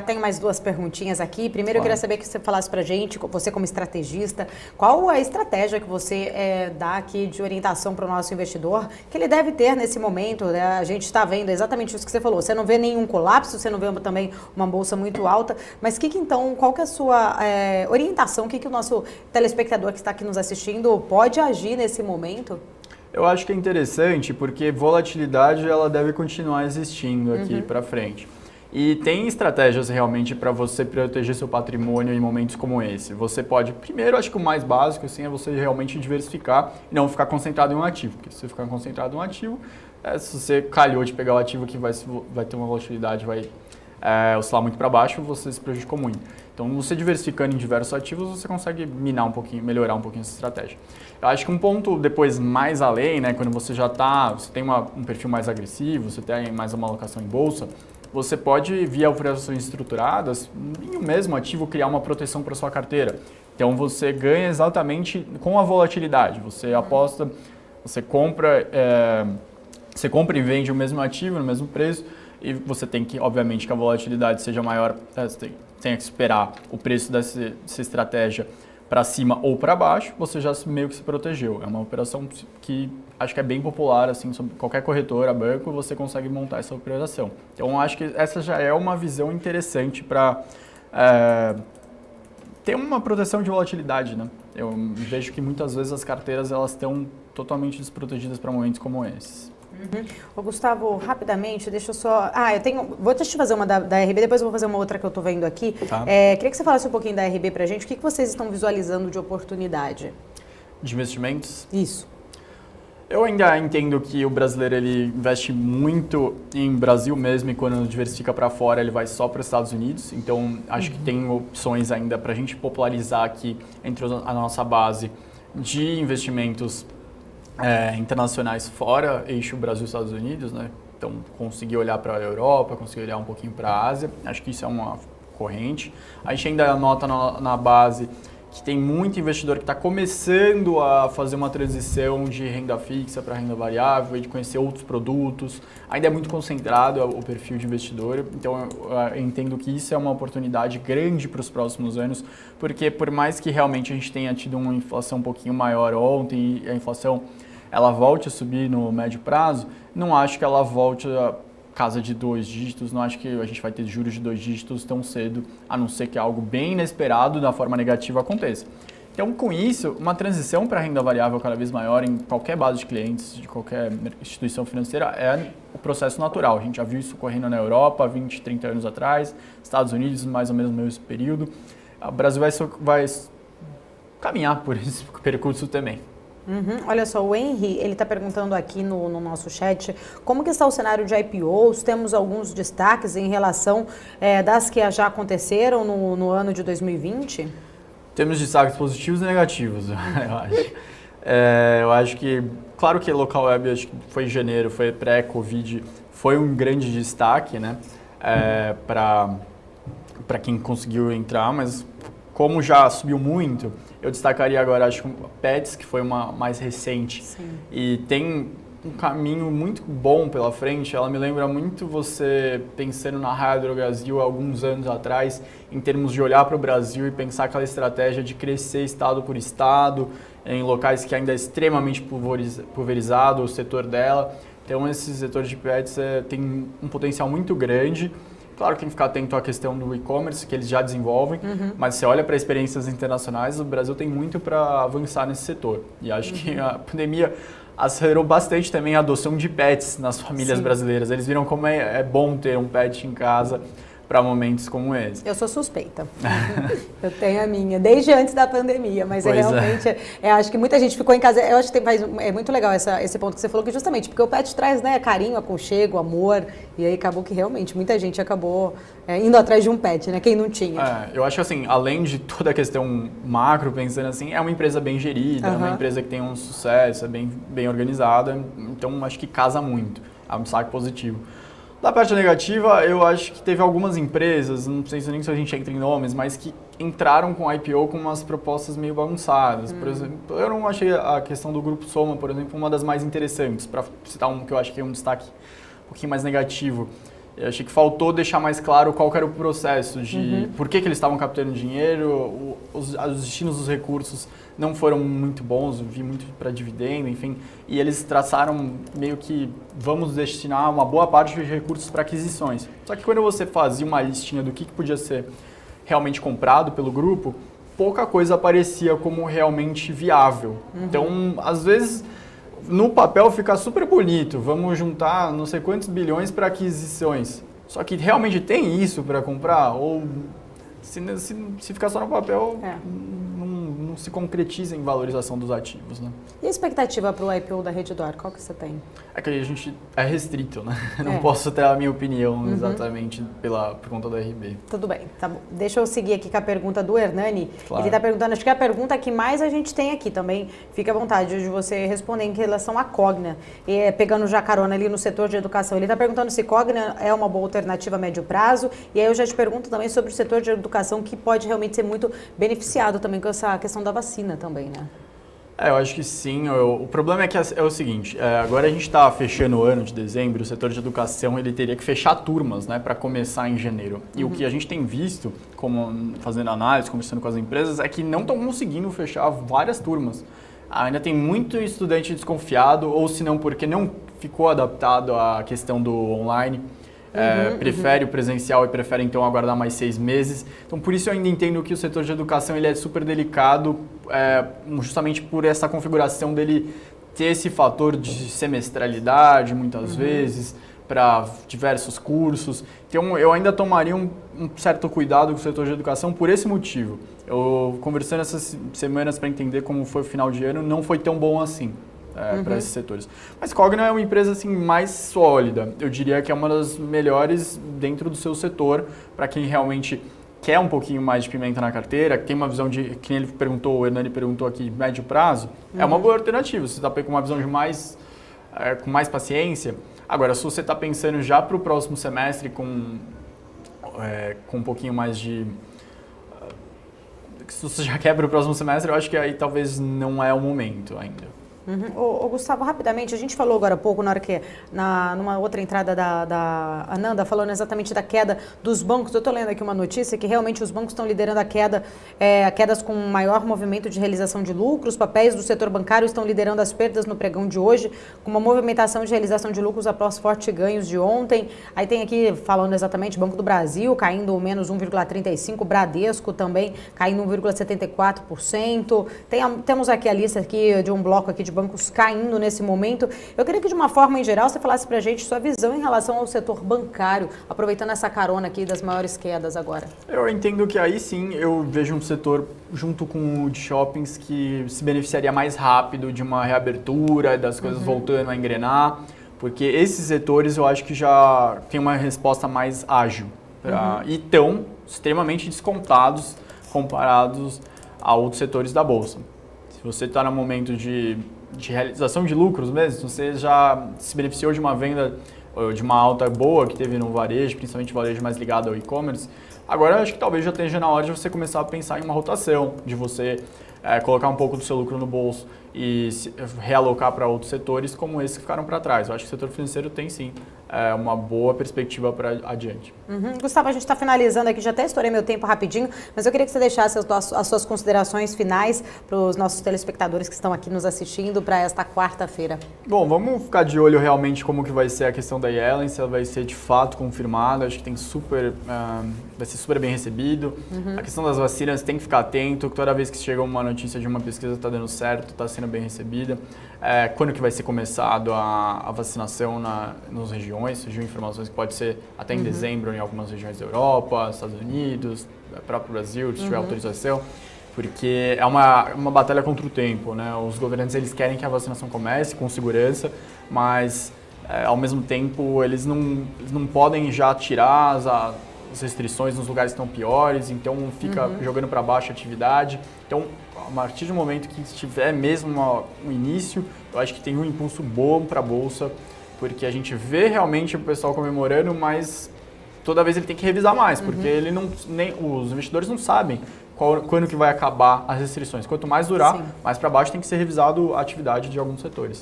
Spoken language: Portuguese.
Tenho mais duas perguntinhas aqui. Primeiro, eu queria saber que você falasse pra gente, você como estrategista, qual a estratégia que você dá aqui de orientação para o nosso investidor, que ele deve ter nesse momento, né? A gente está vendo exatamente isso que você falou. Você não vê nenhum colapso, você não vê também uma bolsa muito alta, mas então, qual que é a sua orientação? O que o nosso telespectador que está aqui nos assistindo pode agir nesse momento? Eu acho que é interessante porque volatilidade ela deve continuar existindo aqui para frente. E tem estratégias realmente para você proteger seu patrimônio em momentos como esse. Você pode, primeiro, acho que o mais básico assim, é você realmente diversificar e não ficar concentrado em um ativo. Porque se você ficar concentrado em um ativo, se você calhou de pegar o ativo que vai ter uma volatilidade, vai oscilar muito para baixo, você se prejudicou muito. Então, você diversificando em diversos ativos, você consegue minar um pouquinho, melhorar um pouquinho essa estratégia. Eu acho que um ponto depois mais além, né, quando você já você tem um perfil mais agressivo, você tem mais uma alocação em bolsa, você pode, via operações estruturadas, em um mesmo ativo, criar uma proteção para sua carteira. Então, você ganha exatamente com a volatilidade. Você aposta, você compra e vende o mesmo ativo no mesmo preço e você tem que, obviamente, que a volatilidade seja maior, você tem que esperar o preço dessa estratégia para cima ou para baixo, você já meio que se protegeu. É uma operação que acho que é bem popular, assim, sobre qualquer corretora, banco, você consegue montar essa operação. Então, acho que essa já é uma visão interessante para ter uma proteção de volatilidade, né? Eu vejo que muitas vezes as carteiras elas estão totalmente desprotegidas para momentos como esses. Ô, Gustavo, rapidamente, deixa eu só... deixa eu fazer uma da RB, depois eu vou fazer uma outra que eu estou vendo aqui. Tá. Queria que você falasse um pouquinho da RB pra gente. O que vocês estão visualizando de oportunidade? De investimentos? Isso. Eu ainda entendo que o brasileiro ele investe muito em Brasil mesmo e quando diversifica para fora ele vai só para os Estados Unidos. Então, acho que tem opções ainda para a gente popularizar aqui entre a nossa base de investimentos internacionais fora eixo Brasil-Estados Unidos, né? Então, conseguir olhar para a Europa, conseguir olhar um pouquinho para a Ásia, acho que isso é uma corrente. A gente ainda anota na base que tem muito investidor que está começando a fazer uma transição de renda fixa para renda variável e de conhecer outros produtos. Ainda é muito concentrado o perfil de investidor, então eu entendo que isso é uma oportunidade grande para os próximos anos, porque por mais que realmente a gente tenha tido uma inflação um pouquinho maior ontem e a inflação ela volte a subir no médio prazo, não acho que ela volte a casa de 2 dígitos, não acho que a gente vai ter juros de 2 dígitos tão cedo, a não ser que algo bem inesperado da forma negativa aconteça. Então, com isso, uma transição para renda variável cada vez maior em qualquer base de clientes, de qualquer instituição financeira, é o processo natural. A gente já viu isso ocorrendo na Europa 20, 30 anos atrás, Estados Unidos mais ou menos no mesmo período. O Brasil vai caminhar por esse percurso também. Olha só, o Henry, ele está perguntando aqui no nosso chat, como que está o cenário de IPOs? Temos alguns destaques em relação das que já aconteceram no ano de 2020? Temos destaques positivos e negativos, eu acho. Eu acho que, claro que local web, acho que foi em janeiro, foi pré-Covid, foi um grande destaque, né, para quem conseguiu entrar, mas como já subiu muito, eu destacaria agora, acho que a Pets, que foi uma mais recente. Sim. E tem um caminho muito bom pela frente. Ela me lembra muito você pensando na Raia Drogasil alguns anos atrás, em termos de olhar para o Brasil e pensar aquela estratégia de crescer estado por estado, em locais que ainda é extremamente pulverizado o setor dela. Então, esse setor de Pets tem um potencial muito grande. Claro que tem que ficar atento à questão do e-commerce, que eles já desenvolvem, mas você olha para experiências internacionais, o Brasil tem muito para avançar nesse setor. E acho que a pandemia acelerou bastante também a adoção de pets nas famílias brasileiras. Eles viram como é bom ter um pet em casa para momentos como esse. Eu sou suspeita. Eu tenho a minha, desde antes da pandemia, mas realmente, acho que muita gente ficou em casa. Eu acho que é muito legal esse ponto que você falou, que justamente porque o pet traz, né, carinho, aconchego, amor, e aí acabou que realmente muita gente acabou indo atrás de um pet, né, quem não tinha. Eu acho que assim, além de toda a questão macro, pensando assim, é uma empresa bem gerida, é uma empresa que tem um sucesso, é bem organizada, então acho que casa muito, é um destaque positivo. Da parte negativa, eu acho que teve algumas empresas, não sei nem se a gente entra em nomes, mas que entraram com IPO com umas propostas meio bagunçadas. Por exemplo, eu não achei a questão do Grupo Soma, por exemplo, uma das mais interessantes, para citar um que eu acho que é um destaque um pouquinho mais negativo, Eu achei que faltou deixar mais claro qual que era o processo de por que eles estavam captando dinheiro, os destinos dos recursos não foram muito bons, vi muito para dividendo, enfim, e eles traçaram meio que vamos destinar uma boa parte dos recursos para aquisições. Só que quando você fazia uma listinha do que podia ser realmente comprado pelo grupo, pouca coisa aparecia como realmente viável. Então, às vezes, no papel fica super bonito, vamos juntar não sei quantos bilhões para aquisições. Só que realmente tem isso para comprar? Ou se ficar só no papel, não se concretiza em valorização dos ativos, né? E a expectativa para o IPO da Redditor, qual que você tem? É que a gente é restrito, né? Não posso ter a minha opinião exatamente por conta da RB. Tudo bem, tá bom. Deixa eu seguir aqui com a pergunta do Hernani. Claro. Ele está perguntando, acho que é a pergunta que mais a gente tem aqui também. Fica à vontade de você responder em relação à Cogna, pegando já carona ali no setor de educação. Ele está perguntando se Cogna é uma boa alternativa a médio prazo. E aí eu já te pergunto também sobre o setor de educação, que pode realmente ser muito beneficiado também com essa questão da vacina também, né? Eu acho que sim. O problema é que é o seguinte, agora a gente está fechando o ano de dezembro, o setor de educação ele teria que fechar turmas, né, para começar em janeiro. E o que a gente tem visto, como fazendo análise, conversando com as empresas, é que não estão conseguindo fechar várias turmas. Ainda tem muito estudante desconfiado, ou se não porque não ficou adaptado à questão do online. Prefere o presencial e prefere então aguardar mais 6 meses. Então por isso eu ainda entendo que o setor de educação ele é super delicado, justamente por essa configuração dele ter esse fator de semestralidade muitas vezes, para diversos cursos. Então eu ainda tomaria um certo cuidado com o setor de educação por esse motivo. Eu conversando essas semanas para entender como foi o final de ano, não foi tão bom assim. Para esses setores. Mas Cogna é uma empresa assim, mais sólida. Eu diria que é uma das melhores dentro do seu setor, para quem realmente quer um pouquinho mais de pimenta na carteira, tem uma visão de, quem ele perguntou, o Hernani perguntou aqui, médio prazo, é uma boa alternativa. Você está com uma visão de com mais paciência. Agora, se você está pensando já para o próximo semestre com um pouquinho mais de... Se você já quer para o próximo semestre, eu acho que aí talvez não é o momento ainda. Ô, Gustavo, rapidamente, a gente falou agora há pouco, na hora que, numa outra entrada da Ananda, falando exatamente da queda dos bancos. Eu estou lendo aqui uma notícia que realmente os bancos estão liderando a quedas com maior movimento de realização de lucros. Os papéis do setor bancário estão liderando as perdas no pregão de hoje, com uma movimentação de realização de lucros após fortes ganhos de ontem. Aí tem aqui, falando exatamente, Banco do Brasil caindo menos 1,35%, Bradesco também caindo 1,74%. Temos aqui a lista aqui de um bloco aqui de bancos caindo nesse momento. Eu queria que, de uma forma em geral, você falasse pra gente sua visão em relação ao setor bancário, aproveitando essa carona aqui das maiores quedas agora. Eu entendo que aí sim eu vejo um setor junto com o de shoppings que se beneficiaria mais rápido de uma reabertura, das coisas voltando a engrenar, porque esses setores eu acho que já tem uma resposta mais ágil e estão extremamente descontados comparados a outros setores da Bolsa. Se você está no momento de realização de lucros mesmo, você já se beneficiou de uma venda, de uma alta boa que teve no varejo, principalmente varejo mais ligado ao e-commerce, agora eu acho que talvez já esteja na hora de você começar a pensar em uma rotação, de você colocar um pouco do seu lucro no bolso e realocar para outros setores como esses que ficaram para trás. Eu acho que o setor financeiro tem sim uma boa perspectiva para adiante. Gustavo, a gente está finalizando aqui, já até estourei meu tempo rapidinho, mas eu queria que você deixasse as suas considerações finais para os nossos telespectadores que estão aqui nos assistindo para esta quarta-feira. Bom, vamos ficar de olho realmente como que vai ser a questão da Yellen, se ela vai ser de fato confirmada. Acho que vai ser super bem recebido. A questão das vacinas tem que ficar atento, toda vez que chega uma notícia de uma pesquisa está dando certo, está sendo bem recebida. Quando que vai ser começado a vacinação nas regiões? Surgiu informações que pode ser até em dezembro em algumas regiões da Europa, Estados Unidos, próprio Brasil, se tiver autorização, porque é uma batalha contra o tempo, né? Os governantes eles querem que a vacinação comece com segurança, mas ao mesmo tempo eles não podem já tirar as restrições nos lugares que estão piores, então fica jogando para baixo a atividade. Então, a partir do momento que tiver mesmo um início, eu acho que tem um impulso bom para a Bolsa, porque a gente vê realmente o pessoal comemorando, mas toda vez ele tem que revisar mais, porque os investidores não sabem quando que vai acabar as restrições. Quanto mais durar, mais para baixo tem que ser revisado a atividade de alguns setores.